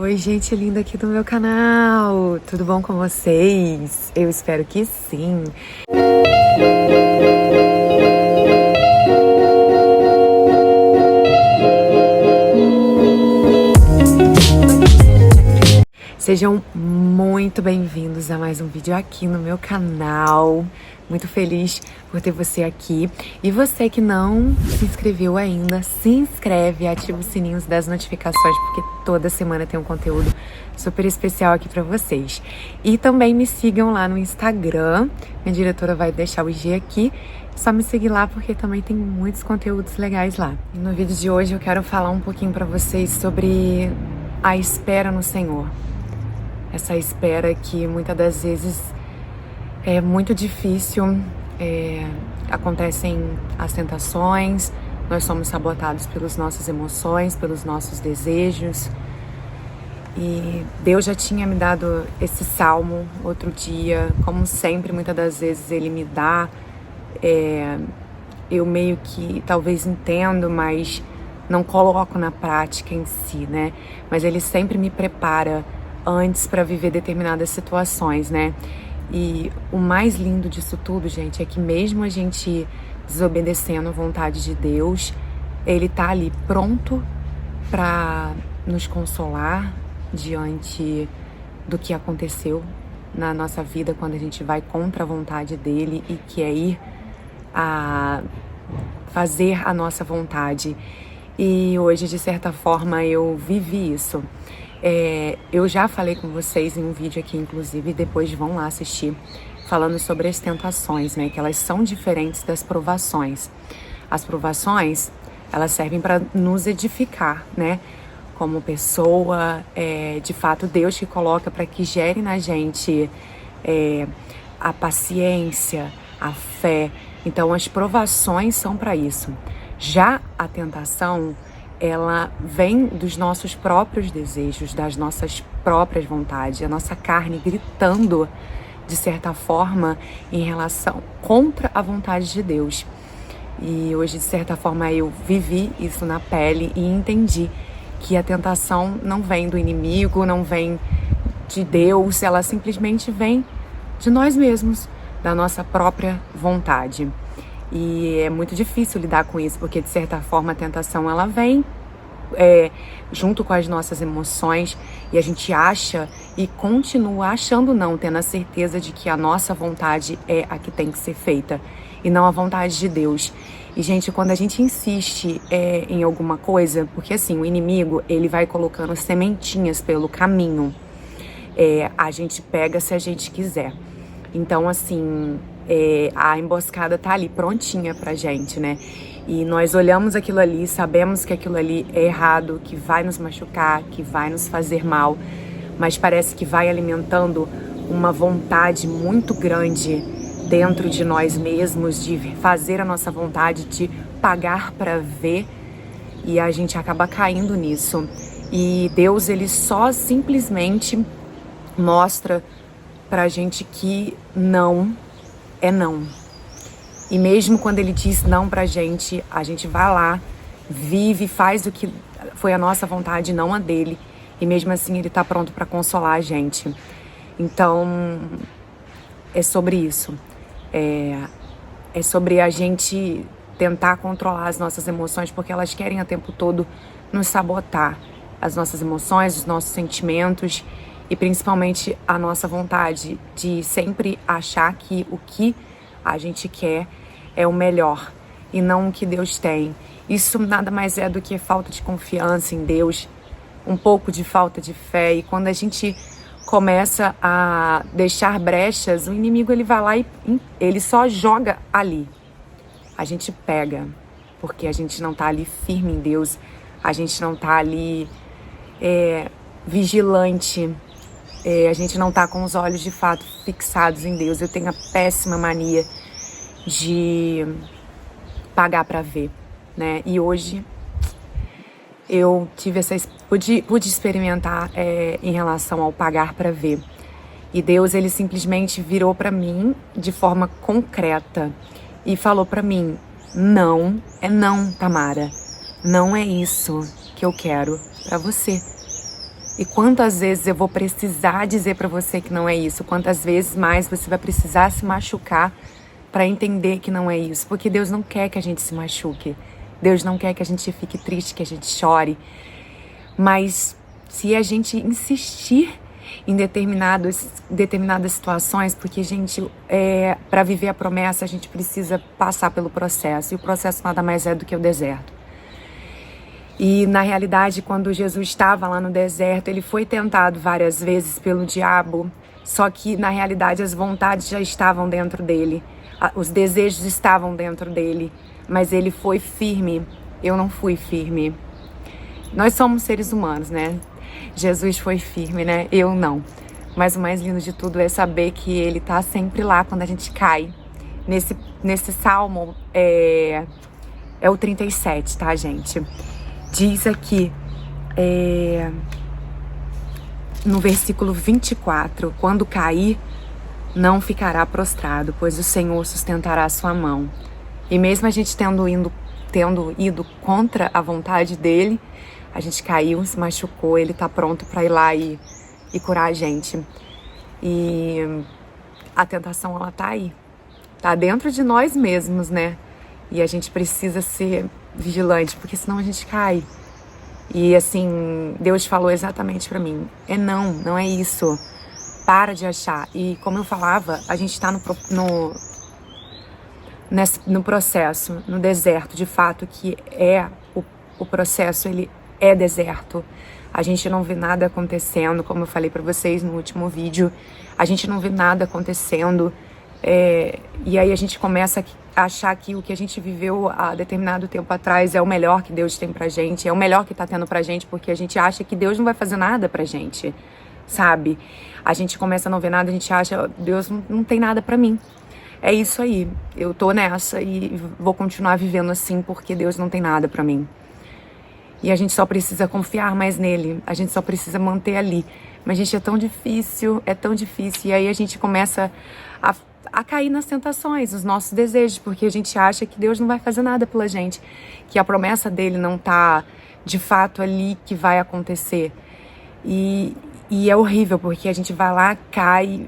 Oi, gente linda aqui do meu canal, tudo bom com vocês? Eu espero que sim. Sejam muito bem-vindos a mais um vídeo aqui no meu canal. Muito feliz por ter você aqui. E você que não se inscreveu ainda, se inscreve e ativa os sininhos das notificações, porque toda semana tem um conteúdo super especial aqui pra vocês. E também me sigam lá no Instagram. Minha diretora vai deixar o IG aqui. Só me seguir lá porque também tem muitos conteúdos legais lá. E no vídeo de hoje eu quero falar um pouquinho pra vocês sobre a espera no Senhor. Essa espera que muitas das vezes é muito difícil, acontecem as tentações, nós somos sabotados pelas nossas emoções, pelos nossos desejos. E Deus já tinha me dado esse salmo outro dia, como sempre, muitas das vezes Ele me dá, eu meio que talvez entendo, mas não coloco na prática em si, né? Mas Ele sempre me prepara antes para viver determinadas situações, né? E o mais lindo disso tudo, gente, é que mesmo a gente desobedecendo a vontade de Deus, Ele tá ali pronto para nos consolar diante do que aconteceu na nossa vida quando a gente vai contra a vontade dEle e quer ir a fazer a nossa vontade. E hoje, de certa forma, eu vivi isso. Eu já falei com vocês em um vídeo aqui, inclusive, depois vão lá assistir, falando sobre as tentações, né? Que elas são diferentes das provações. As provações, elas servem para nos edificar, né? Como pessoa, de fato, Deus que coloca para que gere na gente a paciência, a fé. Então, as provações são para isso. Já a tentação, ela vem dos nossos próprios desejos, das nossas próprias vontades, a nossa carne gritando, de certa forma, em relação contra a vontade de Deus. E hoje, de certa forma, eu vivi isso na pele e entendi que a tentação não vem do inimigo, não vem de Deus, ela simplesmente vem de nós mesmos, da nossa própria vontade. E é muito difícil lidar com isso, porque de certa forma a tentação ela vem junto com as nossas emoções e a gente acha e continua achando não, tendo a certeza de que a nossa vontade é a que tem que ser feita e não a vontade de Deus. E, gente, quando a gente insiste em alguma coisa, porque assim, o inimigo, ele vai colocando sementinhas pelo caminho, a gente pega se a gente quiser. Então, assim, a emboscada tá ali prontinha pra gente, né? E nós olhamos aquilo ali, sabemos que aquilo ali é errado, que vai nos machucar, que vai nos fazer mal, mas parece que vai alimentando uma vontade muito grande dentro de nós mesmos, de fazer a nossa vontade, de pagar pra ver, e a gente acaba caindo nisso. E Deus, Ele só simplesmente mostra pra gente que não é não. E mesmo quando Ele diz não pra gente, a gente vai lá, vive, faz o que foi a nossa vontade, não a dele. E mesmo assim Ele tá pronto pra consolar a gente. Então, é sobre isso. É sobre a gente tentar controlar as nossas emoções, porque elas querem o tempo todo nos sabotar. As nossas emoções, os nossos sentimentos e principalmente a nossa vontade de sempre achar que o que a gente quer é o melhor e não o que Deus tem. Isso nada mais é do que falta de confiança em Deus, um pouco de falta de fé. E quando a gente começa a deixar brechas, o inimigo ele vai lá e ele só joga ali. A gente pega, porque a gente não tá ali firme em Deus, a gente não tá ali vigilante, a gente não tá com os olhos de fato fixados em Deus. Eu tenho a péssima mania de pagar pra ver, né? E hoje eu tive pude experimentar em relação ao pagar pra ver. E Deus, Ele simplesmente virou pra mim de forma concreta e falou pra mim: não, não, Tamara, não é isso que eu quero pra você. E quantas vezes eu vou precisar dizer pra você que não é isso? Quantas vezes mais você vai precisar se machucar pra entender que não é isso? Porque Deus não quer que a gente se machuque. Deus não quer que a gente fique triste, que a gente chore. Mas se a gente insistir em determinadas situações, porque, gente, para viver a promessa, a gente precisa passar pelo processo. E o processo nada mais é do que o deserto. E, na realidade, quando Jesus estava lá no deserto, ele foi tentado várias vezes pelo diabo, só que, na realidade, as vontades já estavam dentro dele, os desejos estavam dentro dele, mas ele foi firme. Eu não fui firme. Nós somos seres humanos, né? Jesus foi firme, né? Eu não. Mas o mais lindo de tudo é saber que ele tá sempre lá quando a gente cai. Nesse salmo, é o 37, tá, gente? Diz aqui, no versículo 24, quando cair, não ficará prostrado, pois o Senhor sustentará a sua mão. E mesmo a gente tendo ido contra a vontade dele, a gente caiu, se machucou, ele tá pronto para ir lá e curar a gente. E a tentação, ela tá aí. Tá dentro de nós mesmos, né? E a gente precisa ser vigilante, porque senão a gente cai. E assim, Deus falou exatamente pra mim. Não é isso. Para de achar. E como eu falava, a gente tá no processo, no deserto, de fato, que o processo, ele é deserto. A gente não vê nada acontecendo, como eu falei pra vocês no último vídeo. A gente não vê nada acontecendo. E aí a gente começa a achar que o que a gente viveu há determinado tempo atrás é o melhor que Deus tem pra gente, é o melhor que tá tendo pra gente, porque a gente acha que Deus não vai fazer nada pra gente, sabe? A gente começa a não ver nada, a gente acha, Deus não tem nada pra mim. É isso aí, eu tô nessa e vou continuar vivendo assim, porque Deus não tem nada pra mim. E a gente só precisa confiar mais nele, a gente só precisa manter ali. Mas, gente, é tão difícil. E aí a gente começa a cair nas tentações, nos nossos desejos, porque a gente acha que Deus não vai fazer nada pela gente, que a promessa dele não tá de fato ali, que vai acontecer. E é horrível, porque a gente vai lá, cai,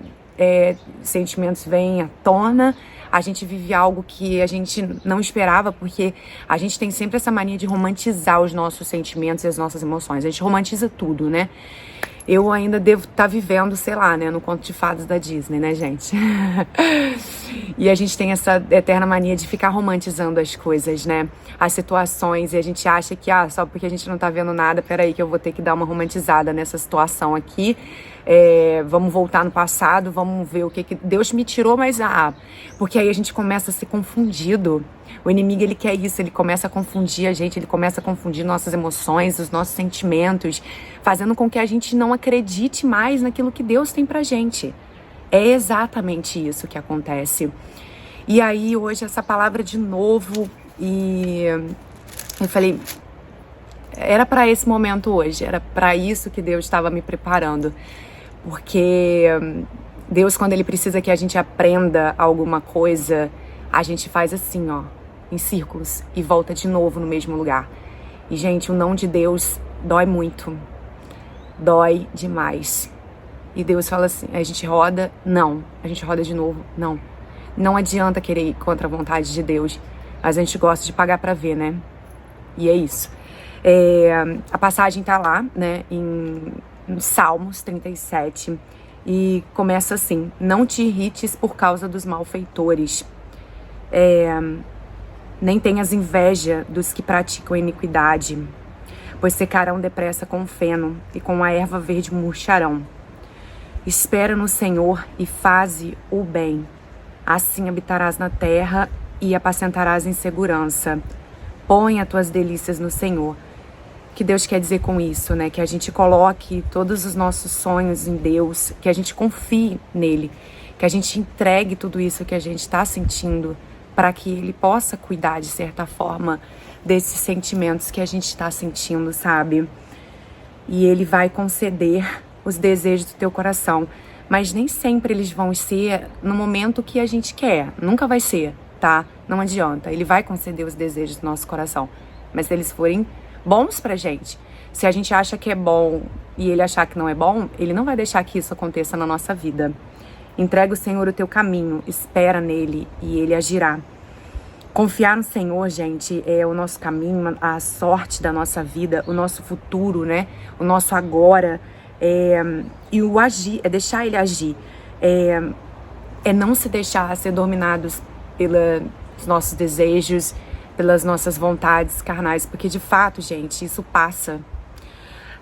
sentimentos vêm à tona, a gente vive algo que a gente não esperava, porque a gente tem sempre essa mania de romantizar os nossos sentimentos e as nossas emoções. A gente romantiza tudo, né? Eu ainda devo estar vivendo, sei lá, né, no conto de fadas da Disney, né, gente? E a gente tem essa eterna mania de ficar romantizando as coisas, né? As situações, e a gente acha que, só porque a gente não tá vendo nada, peraí que eu vou ter que dar uma romantizada nessa situação aqui. Vamos voltar no passado, vamos ver o que Deus me tirou, mas porque aí a gente começa a ser confundido. O inimigo, ele quer isso, ele começa a confundir a gente, ele começa a confundir nossas emoções, os nossos sentimentos, fazendo com que a gente não acredite mais naquilo que Deus tem pra gente. É exatamente isso que acontece. E aí, hoje, essa palavra de novo, e eu falei, era pra esse momento hoje, era pra isso que Deus estava me preparando. Porque Deus, quando ele precisa que a gente aprenda alguma coisa, a gente faz assim, em círculos, e volta de novo no mesmo lugar. E, gente, o não de Deus dói muito. Dói demais. E Deus fala assim, a gente roda, não. A gente roda de novo, não. Não adianta querer ir contra a vontade de Deus, mas a gente gosta de pagar pra ver, né? E é isso. A passagem tá lá, né, em Salmos 37, e começa assim: não te irrites por causa dos malfeitores, nem tenhas inveja dos que praticam iniquidade, pois secarão depressa com o feno, e com a erva verde murcharão. Espera no Senhor e faze o bem, assim habitarás na terra e apacentarás em segurança. Põe as tuas delícias no Senhor. O que Deus quer dizer com isso, né? Que a gente coloque todos os nossos sonhos em Deus, que a gente confie nele, que a gente entregue tudo isso que a gente está sentindo, para que ele possa cuidar, de certa forma, desses sentimentos que a gente está sentindo, sabe? E ele vai conceder os desejos do teu coração, mas nem sempre eles vão ser no momento que a gente quer. Nunca vai ser, tá? Não adianta. Ele vai conceder os desejos do nosso coração, mas se eles forem bons pra gente, Se a gente acha que é bom e ele achar que não é bom, ele não vai deixar que isso aconteça na nossa vida. Entrega ao Senhor o teu caminho, espera nele e ele agirá. Confiar no Senhor, gente, é o nosso caminho, a sorte da nossa vida, o nosso futuro, né? O nosso agora. E o agir, é deixar ele agir. É não se deixar ser dominados pelos nossos desejos, pelas nossas vontades carnais. Porque, de fato, gente, isso passa.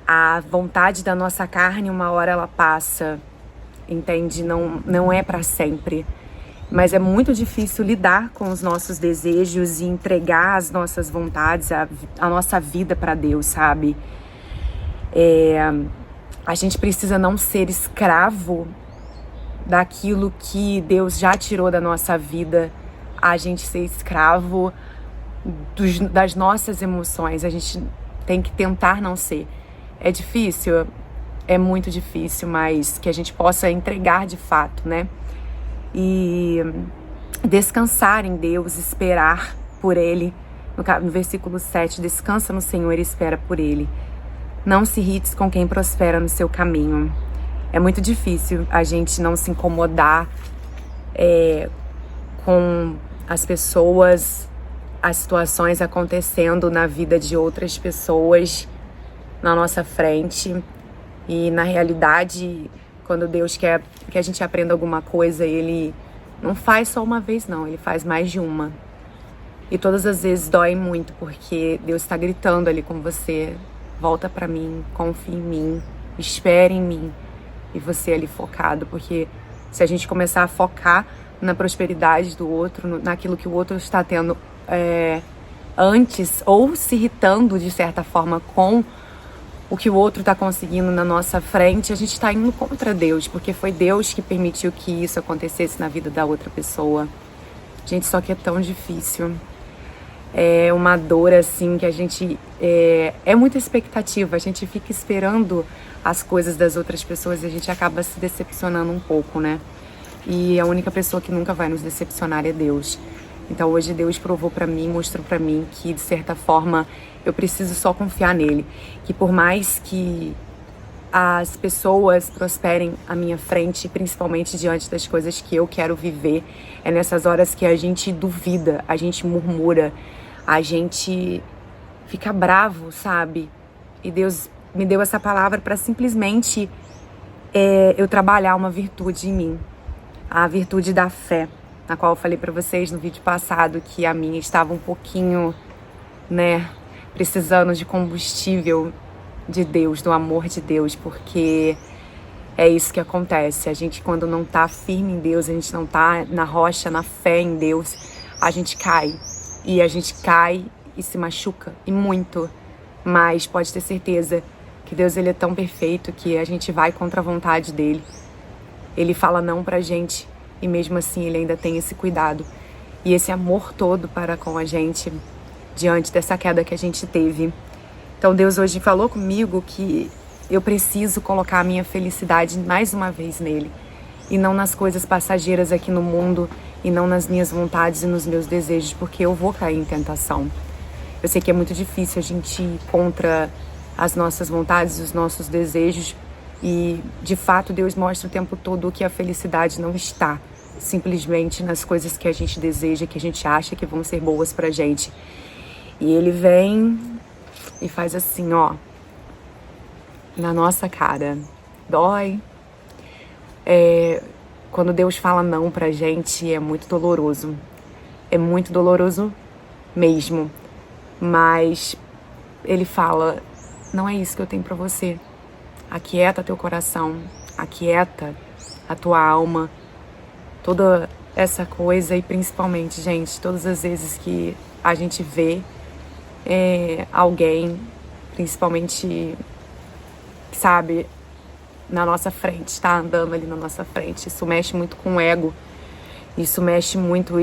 A vontade da nossa carne, uma hora ela passa, entende? Não é para sempre. Mas é muito difícil lidar com os nossos desejos e entregar as nossas vontades, a nossa vida para Deus, sabe? A gente precisa não ser escravo daquilo que Deus já tirou da nossa vida, a gente ser escravo das nossas emoções. A gente tem que tentar não ser. É difícil, é muito difícil, mas que a gente possa entregar de fato, né? E descansar em Deus, esperar por Ele. No versículo 7, descansa no Senhor e espera por Ele. Não se irrites com quem prospera no seu caminho. É muito difícil a gente não se incomodar com as pessoas, as situações acontecendo na vida de outras pessoas na nossa frente. E na realidade, quando Deus quer que a gente aprenda alguma coisa, Ele não faz só uma vez, não. Ele faz mais de uma. E todas as vezes dói muito, porque Deus está gritando ali com você. Volta pra mim, confia em mim, espere em mim. E você ali focado, porque se a gente começar a focar na prosperidade do outro, naquilo que o outro está tendo antes, ou se irritando de certa forma com o que o outro está conseguindo na nossa frente, a gente está indo contra Deus, porque foi Deus que permitiu que isso acontecesse na vida da outra pessoa. Gente, só que é tão difícil. É uma dor, assim, que a gente... É muita expectativa, a gente fica esperando as coisas das outras pessoas e a gente acaba se decepcionando um pouco, né? E a única pessoa que nunca vai nos decepcionar é Deus. Então hoje Deus provou pra mim, mostrou pra mim que, de certa forma, eu preciso só confiar nele. Que por mais que as pessoas prosperem à minha frente, principalmente diante das coisas que eu quero viver, é nessas horas que a gente duvida, a gente murmura, a gente fica bravo, sabe? E Deus me deu essa palavra para simplesmente eu trabalhar uma virtude em mim, a virtude da fé, na qual eu falei para vocês no vídeo passado que a minha estava um pouquinho, né, precisando de combustível de Deus, do amor de Deus, porque é isso que acontece. A gente, quando não tá firme em Deus, a gente não tá na rocha, na fé em Deus, a gente cai. E a gente cai e se machuca, e muito. Mas pode ter certeza que Deus, ele é tão perfeito que a gente vai contra a vontade dele. Ele fala não pra gente e mesmo assim ele ainda tem esse cuidado e esse amor todo para com a gente diante dessa queda que a gente teve. Então Deus hoje falou comigo que eu preciso colocar a minha felicidade mais uma vez nele e não nas coisas passageiras aqui no mundo e não nas minhas vontades e nos meus desejos, porque eu vou cair em tentação. Eu sei que é muito difícil a gente ir contra as nossas vontades, os nossos desejos. E, de fato, Deus mostra o tempo todo que a felicidade não está simplesmente nas coisas que a gente deseja, que a gente acha que vão ser boas pra gente. E Ele vem e faz assim, ó, na nossa cara. Dói. Quando Deus fala não pra gente, é muito doloroso. É muito doloroso mesmo. Mas Ele fala, não é isso que eu tenho pra você. Aquieta teu coração, aquieta a tua alma, toda essa coisa. E principalmente, gente, todas as vezes que a gente vê alguém, principalmente, sabe, na nossa frente, tá andando ali na nossa frente, isso mexe muito com o ego, isso mexe muito,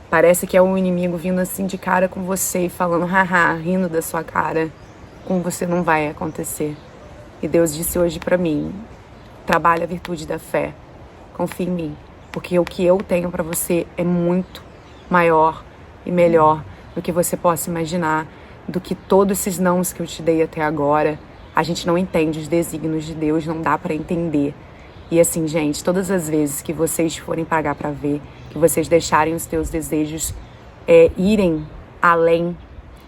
parece que é um inimigo vindo assim de cara com você e falando, haha, rindo da sua cara, com você não vai acontecer. E Deus disse hoje pra mim, trabalha a virtude da fé, confia em mim, porque o que eu tenho pra você é muito maior e melhor do que você possa imaginar. do que todos esses nãos que eu te dei até agora. A gente não entende os desígnios de Deus, não dá pra entender. E assim, gente, todas as vezes que vocês forem pagar pra ver, que vocês deixarem os teus desejos irem além,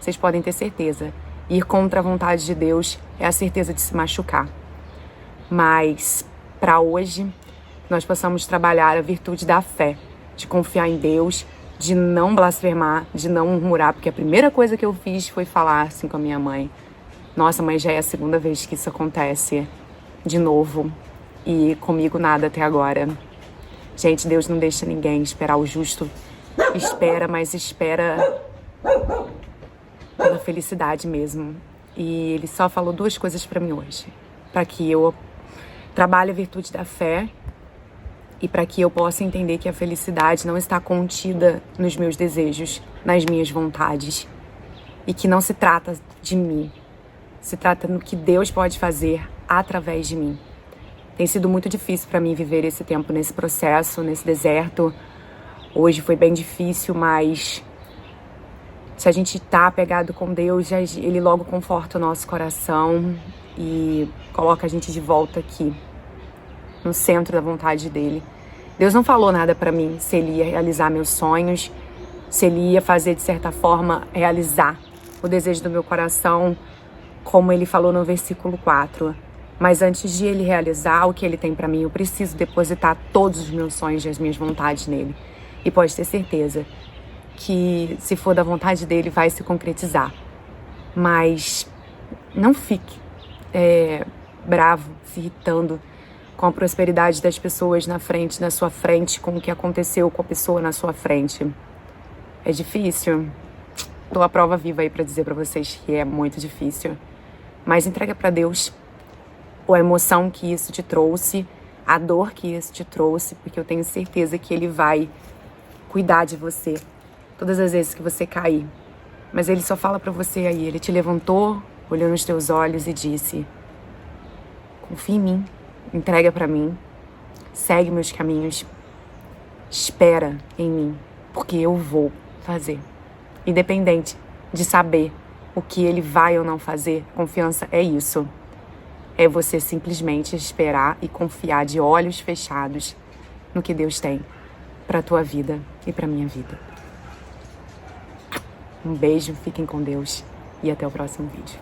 vocês podem ter certeza. Ir contra a vontade de Deus é a certeza de se machucar. Mas, pra hoje, nós possamos trabalhar a virtude da fé, de confiar em Deus, de não blasfemar, de não murmurar, porque a primeira coisa que eu fiz foi falar assim com a minha mãe. Nossa, mas já é a segunda vez que isso acontece de novo. E comigo nada até agora. Gente, Deus não deixa ninguém esperar o justo. Espera, mas espera pela felicidade mesmo. E Ele só falou duas coisas pra mim hoje. Pra que eu trabalhe a virtude da fé e para que eu possa entender que a felicidade não está contida nos meus desejos, nas minhas vontades. E que não se trata de mim. Se trata no que Deus pode fazer através de mim. Tem sido muito difícil para mim viver esse tempo nesse processo, nesse deserto. Hoje foi bem difícil, mas se a gente tá apegado com Deus, Ele logo conforta o nosso coração e coloca a gente de volta aqui, no centro da vontade dEle. Deus não falou nada para mim se Ele ia realizar meus sonhos, se Ele ia fazer, de certa forma, realizar o desejo do meu coração, como Ele falou no versículo 4. Mas antes de Ele realizar o que Ele tem para mim, eu preciso depositar todos os meus sonhos e as minhas vontades nele. E pode ter certeza que, se for da vontade dEle, vai se concretizar. Mas não fique bravo, se irritando com a prosperidade das pessoas na sua frente, com o que aconteceu com a pessoa na sua frente. É difícil. Tô a prova viva aí pra dizer pra vocês que é muito difícil. Mas entrega pra Deus a emoção que isso te trouxe, a dor que isso te trouxe, porque eu tenho certeza que Ele vai cuidar de você todas as vezes que você cair. Mas Ele só fala pra você aí, Ele te levantou, olhou nos teus olhos e disse: confia em mim, entrega pra mim, segue meus caminhos, espera em mim, porque eu vou fazer. Independente de saber o que Ele vai ou não fazer, confiança é isso. É você simplesmente esperar e confiar de olhos fechados no que Deus tem pra tua vida e pra minha vida. Um beijo, fiquem com Deus e até o próximo vídeo.